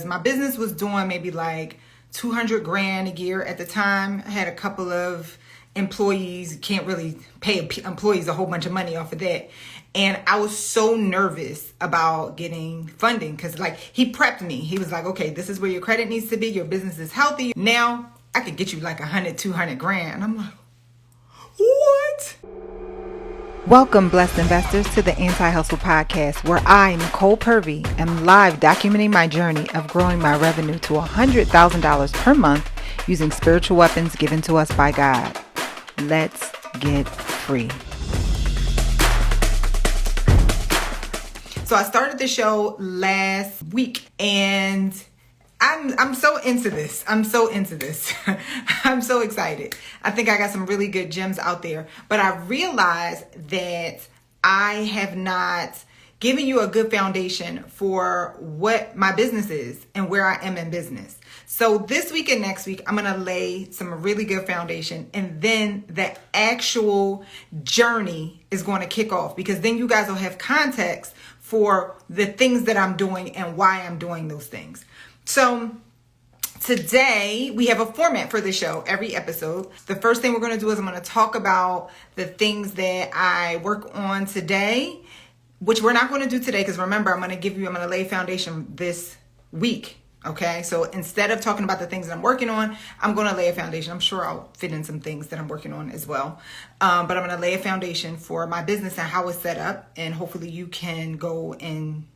my business was doing maybe like 200 grand a year at the time. I had a couple of employees, can't really pay employees a whole bunch of money off of that. And I was so nervous about getting funding because like he prepped me. He was like, okay, this is where your credit needs to be. Your business is healthy. Now I could get you like 100, 200 grand. And I'm like, what? Welcome, blessed investors, to the AntiHustle podcast, where I, Nicole Purvy, am live documenting my journey of growing my revenue to $100,000 per month using spiritual weapons given to us by God. Let's get free. So I started the show last week and I'm so into this. I'm so excited. I think I got some really good gems out there. But I realized that I have not given you a good foundation for what my business is and where I am in business. So this week and next week, I'm going to lay some really good foundation. And then the actual journey is going to kick off, because then you guys will have context for the things that I'm doing and why I'm doing those things. So today we have a format for the show every episode. The first thing we're going to do is I'm going to talk about the things that I work on today, which we're not going to do today because remember, I'm going to lay a foundation this week. Okay, so instead of talking about the things that I'm working on, I'm going to lay a foundation. I'm sure I'll fit in some things that I'm working on as well. But I'm going to lay a foundation for my business and how it's set up. And hopefully you can go and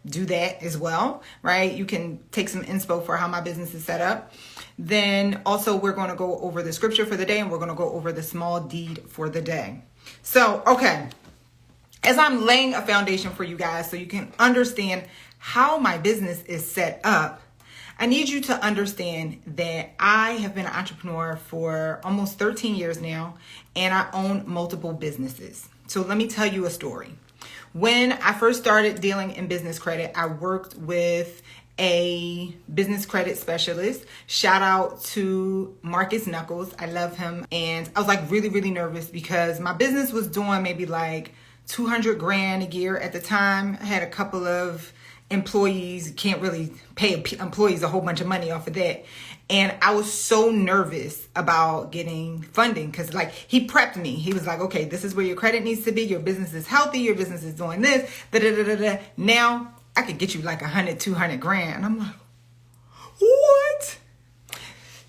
do that as well, right? You can take some inspo for how my business is set up. Then also we're going to go over the scripture for the day, and we're going to go over the small deed for the day. So, okay, as I'm laying a foundation for you guys so you can understand how my business is set up, I need you to understand that I have been an entrepreneur for almost 13 years now, and I own multiple businesses. So let me tell you a story. When I first started dealing in business credit, I worked with a business credit specialist. Shout out to Marcus Knuckles. I love him. And I was like really, really nervous because my business was doing maybe like 200 grand a year at the time. I had a couple of employees, can't really pay employees a whole bunch of money off of that. And I was so nervous about getting funding because like he prepped me. He was like, okay, this is where your credit needs to be. Your business is healthy. Your business is doing this. Now I could get you like 100, 200 grand. And I'm like, what?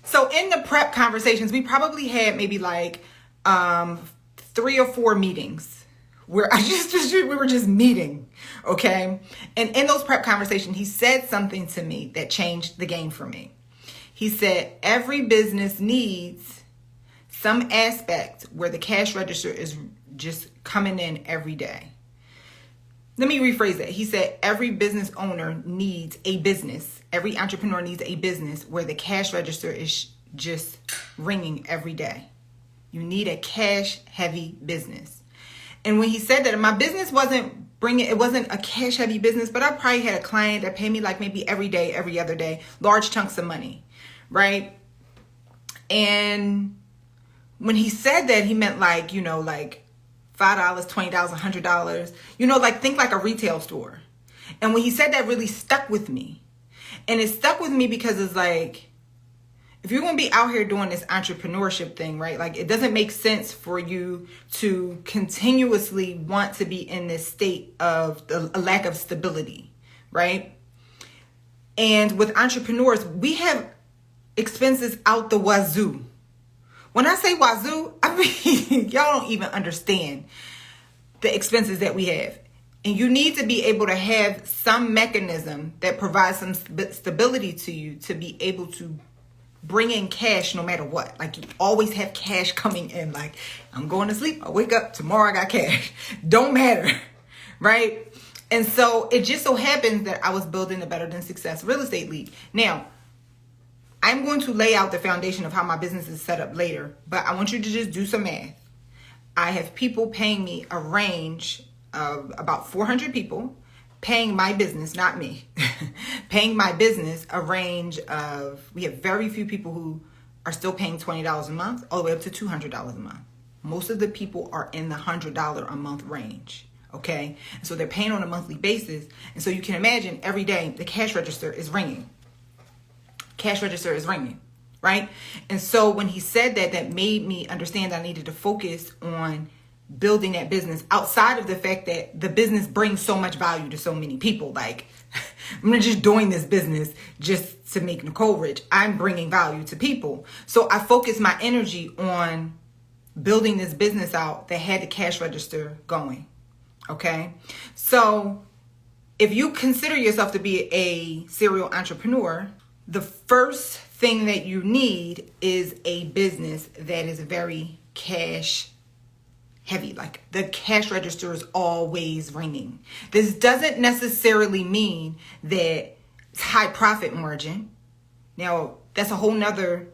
So in the prep conversations, we probably had maybe like 3 or 4 meetings where we were just meeting, okay? And in those prep conversations, he said something to me that changed the game for me. He said, every business needs some aspect where the cash register is just coming in every day. Let me rephrase that. He said, every business owner needs a business. Every entrepreneur needs a business where the cash register is just ringing every day. You need a cash-heavy business. And when he said that, my business it wasn't a cash heavy business, but I probably had a client that paid me like maybe every day, every other day, large chunks of money, right? And when he said that, he meant like, like $5, $20, $100, like think like a retail store. And when he said that, really stuck with me. And it stuck with me because it's like, if you're going to be out here doing this entrepreneurship thing, right? Like it doesn't make sense for you to continuously want to be in this state of a lack of stability, right? And with entrepreneurs, we have expenses out the wazoo. When I say wazoo, I mean, y'all don't even understand the expenses that we have. And you need to be able to have some mechanism that provides some stability to you to be able to bring in cash no matter what. Like you always have cash coming in. Like I'm going to sleep, I wake up, tomorrow I got cash. Don't matter, right? And so it just so happens that I was building the Better Than Success Real Estate League. Now, I'm going to lay out the foundation of how my business is set up later, but I want you to just do some math. I have people paying me a range of about 400 people paying my business, not me, paying my business a range of, we have very few people who are still paying $20 a month all the way up to $200 a month. Most of the people are in the $100 a month range, okay? And so they're paying on a monthly basis. And so you can imagine every day the cash register is ringing. cash register is ringing, right? And so when he said that, that made me understand I needed to focus on building that business outside of the fact that the business brings so much value to so many people. Like, I'm not just doing this business just to make Nicole rich. I'm bringing value to people. So I focused my energy on building this business out that had the cash register going. Okay. So if you consider yourself to be a serial entrepreneur, the first thing that you need is a business that is very cash heavy. Like the cash register is always ringing. This doesn't necessarily mean that it's high profit margin. Now, that's a whole nother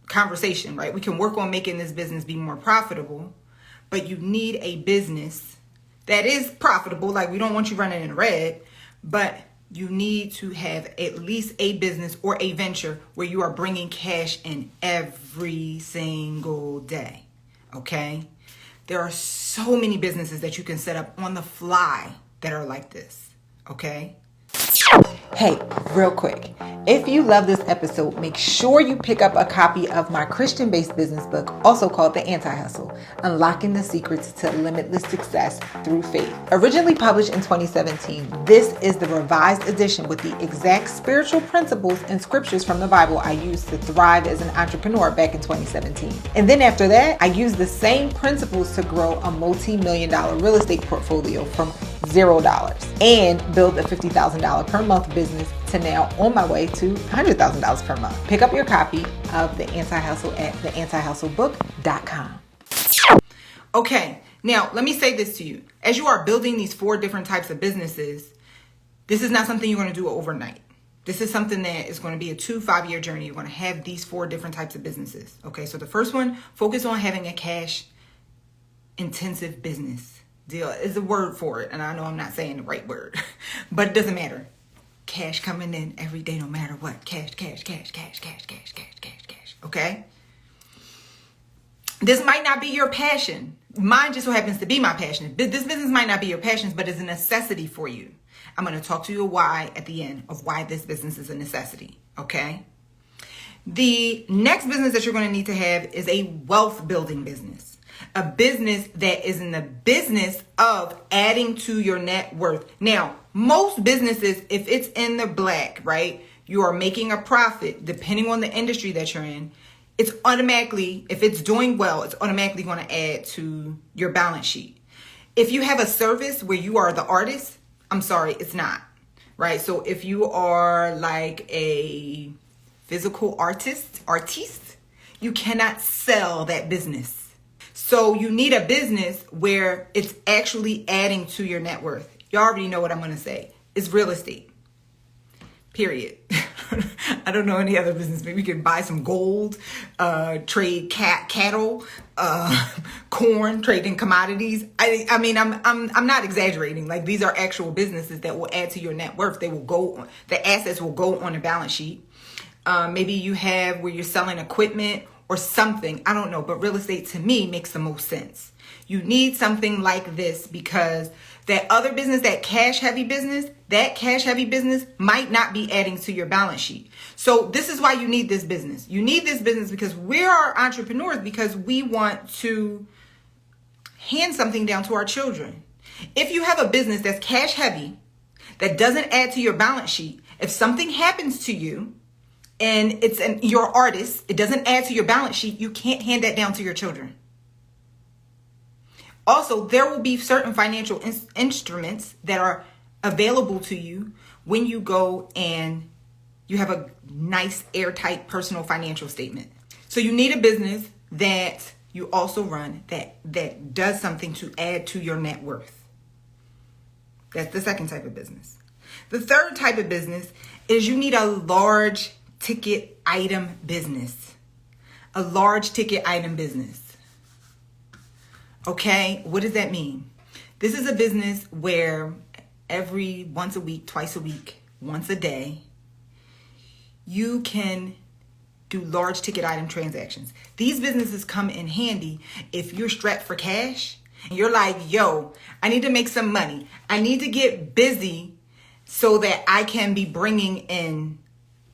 conversation, right? We can work on making this business be more profitable, but you need a business that is profitable. Like, we don't want you running in the red, but you need to have at least a business or a venture where you are bringing cash in every single day. Okay? There are so many businesses that you can set up on the fly that are like this. Okay? Hey, real quick. If you love this episode, make sure you pick up a copy of my Christian-based business book, also called The AntiHustle, Unlocking the Secrets to Limitless Success Through Faith. Originally published in 2017, this is the revised edition with the exact spiritual principles and scriptures from the Bible I used to thrive as an entrepreneur back in 2017. And then after that, I used the same principles to grow a multi-million-dollar real estate portfolio from $0 and build a $50,000 per month business to now on my way to $100,000 per month. Pick up your copy of The Anti-Hustle at theantihustlebook.com. Okay, now let me say this to you. As you are building these 4 different types of businesses, this is not something you're going to do overnight. This is something that is going to be a 2-5 year journey. You're going to have these 4 different types of businesses. Okay, so the first one, focus on having a cash intensive business. Deal is a word for it, and I know I'm not saying the right word, but it doesn't matter. Cash coming in every day, no matter what. Cash. Okay? This might not be your passion. Mine just so happens to be my passion. This business might not be your passion, but it's a necessity for you. I'm going to talk to you why at the end of why this business is a necessity. Okay? The next business that you're going to need to have is a wealth building business. A business that is in the business of adding to your net worth. Now, most businesses, if it's in the black, right, you are making a profit, depending on the industry that you're in, it's automatically, if it's doing well, it's automatically going to add to your balance sheet. If you have a service where you are the artist, I'm sorry, it's not, right? So if you are like a physical artiste, you cannot sell that business. So you need a business where it's actually adding to your net worth. You already know what I'm going to say. It's real estate. Period. I don't know any other business. Maybe we can buy some gold, trade cattle, corn, trading commodities. I mean, I'm not exaggerating. Like, these are actual businesses that will add to your net worth. They will go, the assets will go on a balance sheet. Maybe you have where you're selling equipment or something. I don't know. But real estate to me makes the most sense. You need something like this because that other business, that cash heavy business might not be adding to your balance sheet. So this is why you need this business. You need this business because we are entrepreneurs, because we want to hand something down to our children. If you have a business that's cash heavy, that doesn't add to your balance sheet, if something happens to you and you're an artist, it doesn't add to your balance sheet, you can't hand that down to your children. Also, there will be certain financial instruments that are available to you when you go and you have a nice airtight personal financial statement. So you need a business that you also run that does something to add to your net worth. That's the second type of business. The third type of business is you need a large ticket item business. A large ticket item business. Okay, what does that mean? This is a business where once a week, twice a week, once a day, you can do large ticket item transactions. These businesses come in handy if you're strapped for cash and you're like, yo, I need to make some money. I need to get busy so that I can be bringing in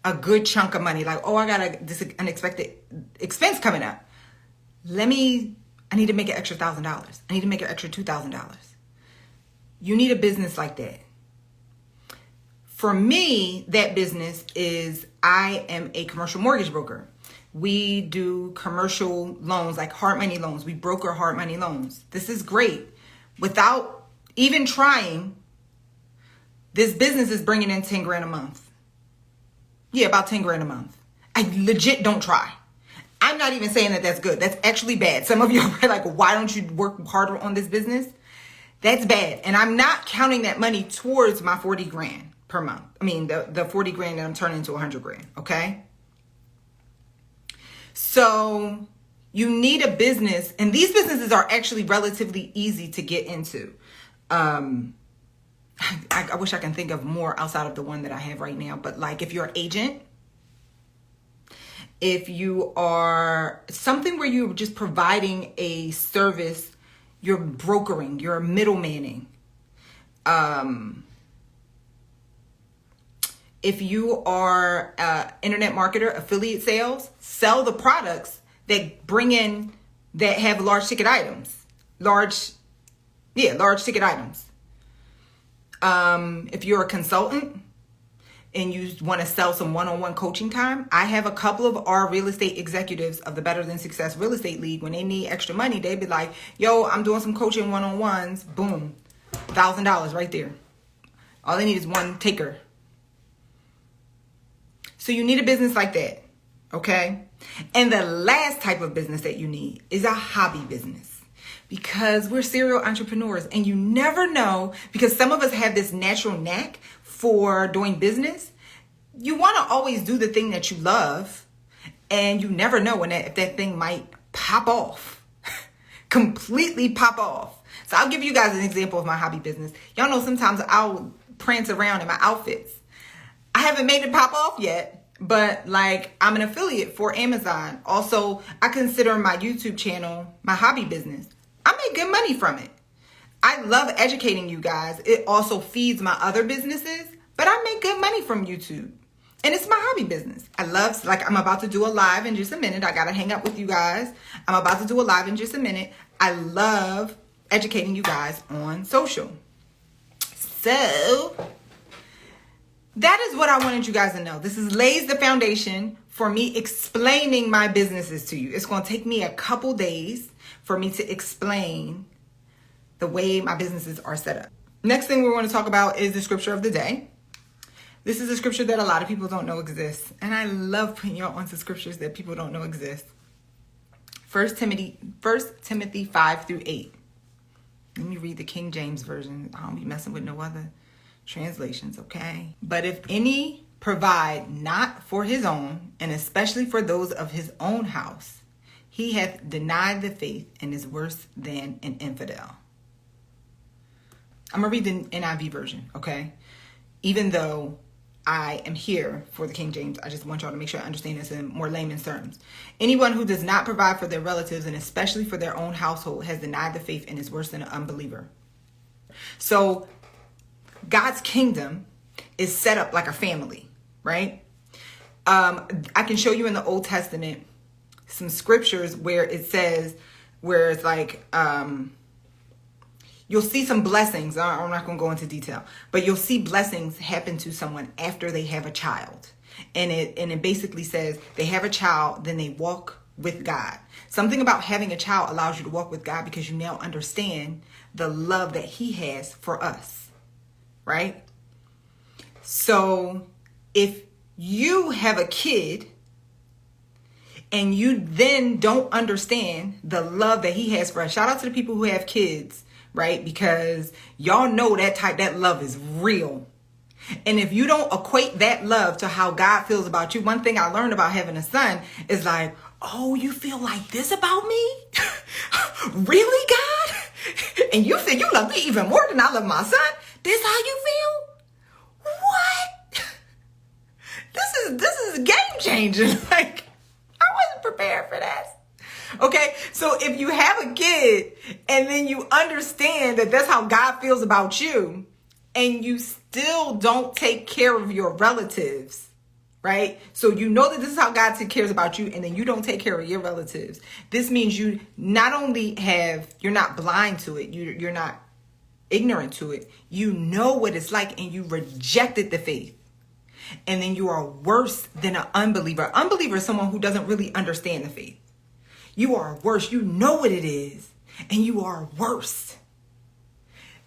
a good chunk of money. Like, oh, I got this unexpected expense coming up. I need to make an extra $1,000. I need to make an extra $2,000. You need a business like that. For me, that business is I am a commercial mortgage broker. We do commercial loans, like hard money loans. We broker hard money loans. This is great. Without even trying, this business is bringing in 10 grand a month. Yeah, about 10 grand a month. I legit don't try. I'm not even saying that that's good. That's actually bad. Some of you are like, why don't you work harder on this business? That's bad. And I'm not counting that money towards my 40 grand per month. I mean, the 40 grand that I'm turning into 100 grand. Okay. So you need a business, and these businesses are actually relatively easy to get into. I wish I can think of more outside of the one that I have right now, but like if you're an agent, if you are something where you're just providing a service, you're brokering, you're middlemaning. If you are an internet marketer, affiliate sales, sell the products that that have large ticket items. Large ticket items. If you're a consultant and you want to sell some one-on-one coaching time, I have a couple of our real estate executives of the Better Than Success Real Estate League. When they need extra money, they'd be like, yo, I'm doing some coaching one-on-ones. Boom. $1,000 right there. All they need is one taker. So you need a business like that. Okay. And the last type of business that you need is a hobby business, because we're serial entrepreneurs and you never know, because some of us have this natural knack for doing business. You want to always do the thing that you love, and you never know if that thing might pop off, completely pop off. So I'll give you guys an example of my hobby business. Y'all know sometimes I'll prance around in my outfits. I haven't made it pop off yet, but like I'm an affiliate for Amazon. Also, I consider my YouTube channel my hobby business. I make good money from it. I love educating you guys. It also feeds my other businesses, but I make good money from YouTube. And it's my hobby business. I'm about to do a live in just a minute. I got to hang up with you guys. I'm about to do a live in just a minute. I love educating you guys on social. So that is what I wanted you guys to know. This lays the foundation for me explaining my businesses to you. It's going to take me a couple days for me to explain the way my businesses are set up. Next thing we want to talk about is the scripture of the day. This is a scripture that a lot of people don't know exists. And I love putting y'all onto scriptures that people don't know exist. 1 Timothy 5-8. Let me read the King James Version. I don't be messing with no other translations, okay? But if any provide not for his own, and especially for those of his own house, he hath denied the faith and is worse than an infidel. I'm going to read the NIV version, okay? Even though I am here for the King James, I just want y'all to make sure I understand this in more layman's terms. Anyone who does not provide for their relatives, and especially for their own household, has denied the faith and is worse than an unbeliever. So God's kingdom is set up like a family, right? I can show you in the Old Testament some scriptures where it says, where it's like, you'll see some blessings. I'm not going to go into detail, but you'll see blessings happen to someone after they have a child. And it basically says they have a child, then they walk with God. Something about having a child allows you to walk with God because you now understand the love that he has for us, right? So if you have a kid and you then don't understand the love that he has for us, shout out to the people who have kids, right? Because y'all know that love is real. And if you don't equate that love to how God feels about you, one thing I learned about having a son is like, oh, you feel like this about me? Really, God? And you feel you love me even more than I love my son? This how you feel? What? This is game changing. Like, I wasn't prepared for that. Okay, so if you have a kid and then you understand that that's how God feels about you, and you still don't take care of your relatives, right? So you know that this is how God cares about you, and then you don't take care of your relatives. This means you not only you're not blind to it, you're not ignorant to it. You know what it's like, and you rejected the faith. And then you are worse than an unbeliever. Unbeliever is someone who doesn't really understand the faith. You are worse. You know what it is, and you are worse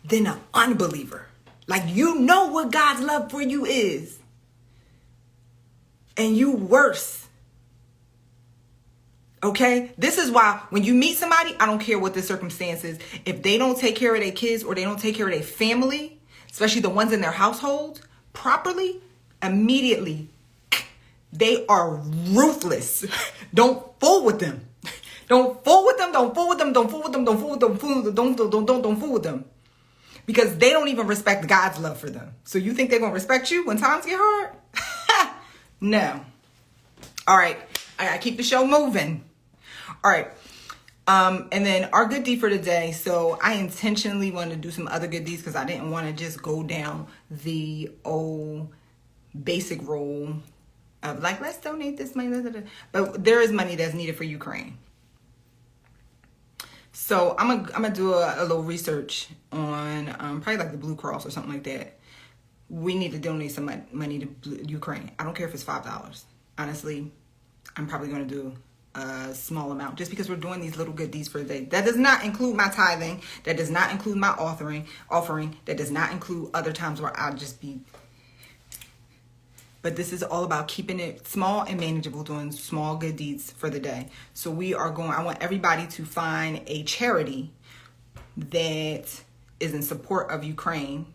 than an unbeliever. Like, you know what God's love for you is, and you worse. Okay? This is why when you meet somebody, I don't care what the circumstances, if they don't take care of their kids or they don't take care of their family, especially the ones in their household, properly, immediately, they are ruthless. Don't fool with them. Don't fool with them. Don't fool with them. Don't fool with them. Don't fool with them. Don't fool with them. Because they don't even respect God's love for them. So you think they're going to respect you when times get hard? No. All right. I got to keep the show moving. All right. And then our good deed for today. So I intentionally wanted to do some other good deeds because I didn't want to just go down the old basic rule of like, let's donate this money. But there is money that's needed for Ukraine. So I'm gonna do a little research on probably like the Blue Cross or something like that. We need to donate some money to Ukraine. I don't care if it's $5. Honestly, I'm probably gonna do a small amount just because we're doing these little good deeds for the day. That does not include my tithing. That does not include my offering. That does not include other times where I'll just be. But this is all about keeping it small and manageable, doing small good deeds for the day. So I want everybody to find a charity that is in support of Ukraine.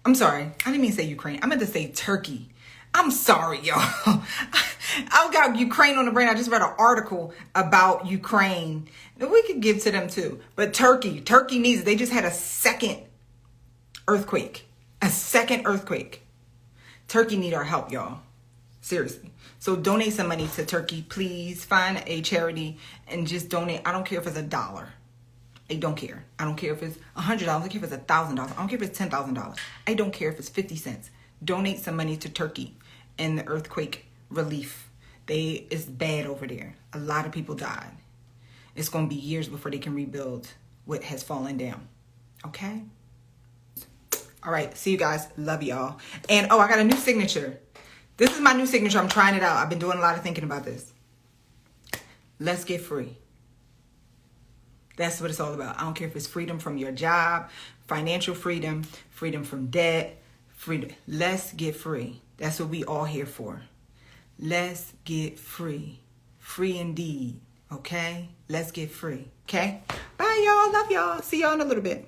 I'm sorry, I didn't mean to say Ukraine. I meant to say Turkey. I'm sorry, y'all. I got Ukraine on the brain. I just read an article about Ukraine. We could give to them too. But Turkey needs it. They just had a second earthquake. Turkey need our help, y'all. Seriously. So donate some money to Turkey. Please find a charity and just donate. I don't care if it's $1. I don't care. I don't care if it's $100. I don't care if it's $1,000. I don't care if it's $10,000. I don't care if it's 50 cents. Donate some money to Turkey and the earthquake relief. It's bad over there. A lot of people died. It's going to be years before they can rebuild what has fallen down. Okay? All right. See you guys. Love y'all. And I got a new signature. This is my new signature. I'm trying it out. I've been doing a lot of thinking about this. Let's get free. That's what it's all about. I don't care if it's freedom from your job, financial freedom, freedom from debt, freedom. Let's get free. That's what we all here for. Let's get free. Free indeed. Okay? Let's get free. Okay? Bye, y'all. Love y'all. See y'all in a little bit.